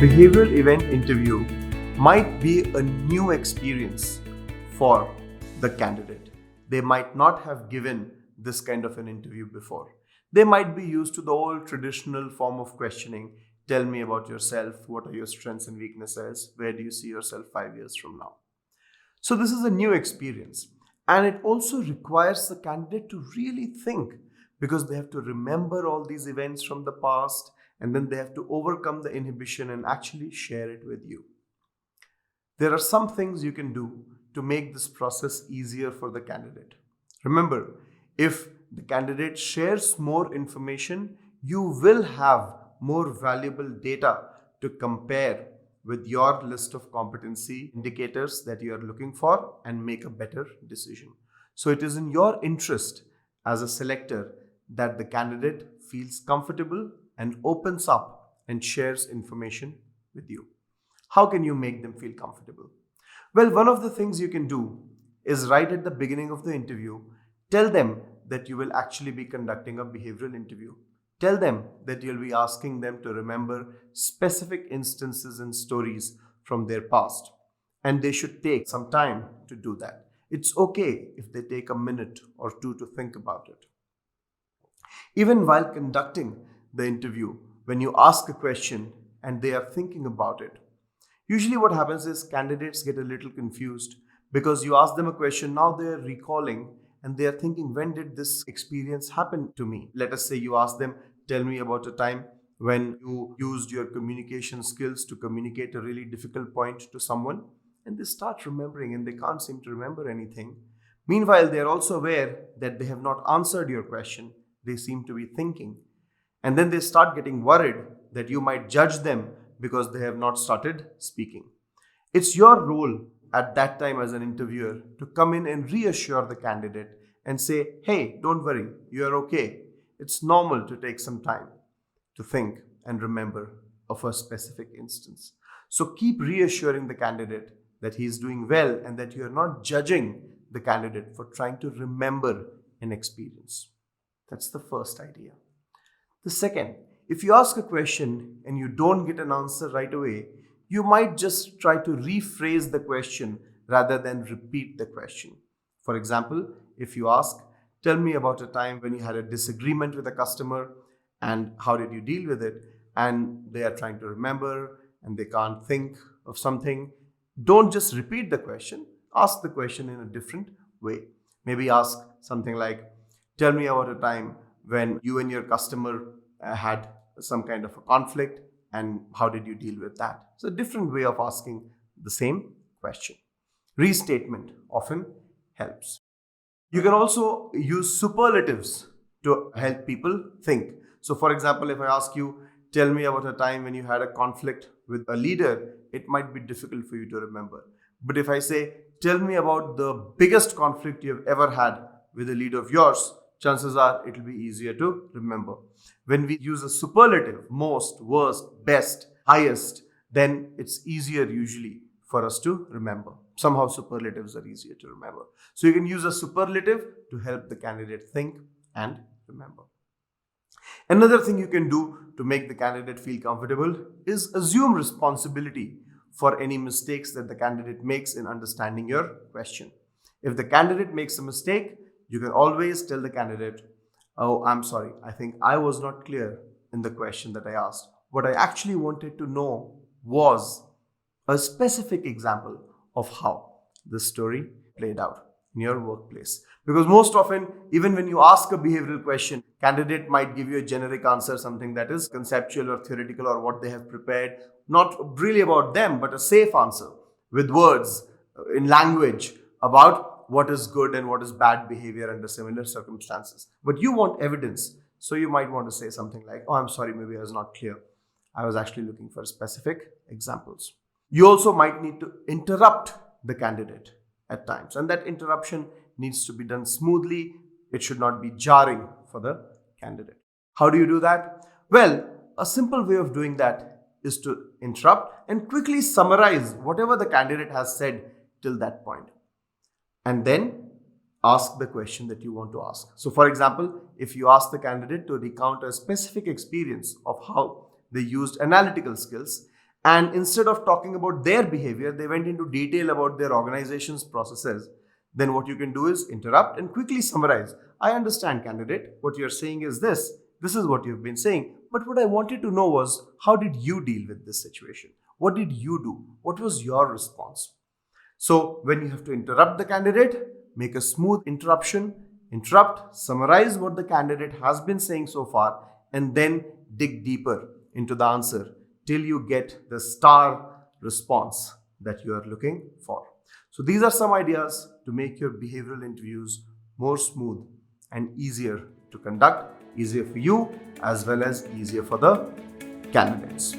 behavioral event interview might be a new experience for the candidate. They might not have given this kind of an interview before. They might be used to the old traditional form of questioning. Tell me about yourself. What are your strengths and weaknesses? Where do you see yourself 5 years from now? So, this is a new experience. And it also requires the candidate to really think because they have to remember all these events from the past and then they have to overcome the inhibition and actually share it with you. There are some things you can do to make this process easier for the candidate. Remember, if the candidate shares more information, you will have more valuable data to compare with your list of competency indicators that you are looking for and make a better decision. So it is in your interest as a selector that the candidate feels comfortable and opens up and shares information with you. How can you make them feel comfortable? Well, one of the things you can do is right at the beginning of the interview, tell them that you will actually be conducting a behavioral interview. Tell them that you'll be asking them to remember specific instances and stories from their past. And they should take some time to do that. It's okay if they take a minute or two to think about it. Even while conducting the interview, when you ask a question and they are thinking about it, usually what happens is candidates get a little confused because you ask them a question, now they are recalling and they are thinking, when did this experience happen to me? Let us say you ask them, tell me about a time when you used your communication skills to communicate a really difficult point to someone, and they start remembering and they can't seem to remember anything. Meanwhile, they are also aware that they have not answered your question. They seem to be thinking. And then they start getting worried that you might judge them because they have not started speaking. It's your role at that time as an interviewer to come in and reassure the candidate and say, hey, don't worry, you're okay. It's normal to take some time to think and remember of a specific instance. So keep reassuring the candidate that he is doing well and that you are not judging the candidate for trying to remember an experience. That's the first idea. The second, if you ask a question and you don't get an answer right away, you might just try to rephrase the question rather than repeat the question. For example, if you ask, tell me about a time when you had a disagreement with a customer and how did you deal with it? And they are trying to remember and they can't think of something. Don't just repeat the question. Ask the question in a different way. Maybe ask something like, tell me about a time when you and your customer had some kind of a conflict and how did you deal with that? It's a different way of asking the same question. Restatement often helps. You can also use superlatives to help people think. So for example, if I ask you, tell me about a time when you had a conflict with a leader, it might be difficult for you to remember. But if I say, tell me about the biggest conflict you've ever had with a leader of yours, chances are it will be easier to remember. When we use a superlative, most, worst, best, highest, then it's easier usually for us to remember. Somehow superlatives are easier to remember. So you can use a superlative to help the candidate think and remember. Another thing you can do to make the candidate feel comfortable is assume responsibility for any mistakes that the candidate makes in understanding your question. If the candidate makes a mistake, you can always tell the candidate, oh, I'm sorry, I think I was not clear in the question that I asked. What I actually wanted to know was a specific example of how the story played out in your workplace. Because most often, even when you ask a behavioral question, candidate might give you a generic answer, something that is conceptual or theoretical or what they have prepared, not really about them, but a safe answer with words in language about what is good and what is bad behavior under similar circumstances. But you want evidence. So you might want to say something like, oh, I'm sorry, maybe I was not clear. I was actually looking for specific examples. You also might need to interrupt the candidate at times. And that interruption needs to be done smoothly. It should not be jarring for the candidate. How do you do that? Well, a simple way of doing that is to interrupt and quickly summarize whatever the candidate has said till that point. And then ask the question that you want to ask. So for example, if you ask the candidate to recount a specific experience of how they used analytical skills And instead of talking about their behavior, they went into detail about their organization's processes. Then what you can do is interrupt and quickly summarize. I understand, candidate. What you're saying is this. This is what you've been saying. But what I wanted to know was, how did you deal with this situation? What did you do? What was your response? So when you have to interrupt the candidate, make a smooth interruption, interrupt, summarize what the candidate has been saying so far, and then dig deeper into the answer till you get the star response that you are looking for. So these are some ideas to make your behavioral interviews more smooth and easier to conduct, easier for you as well as easier for the candidates.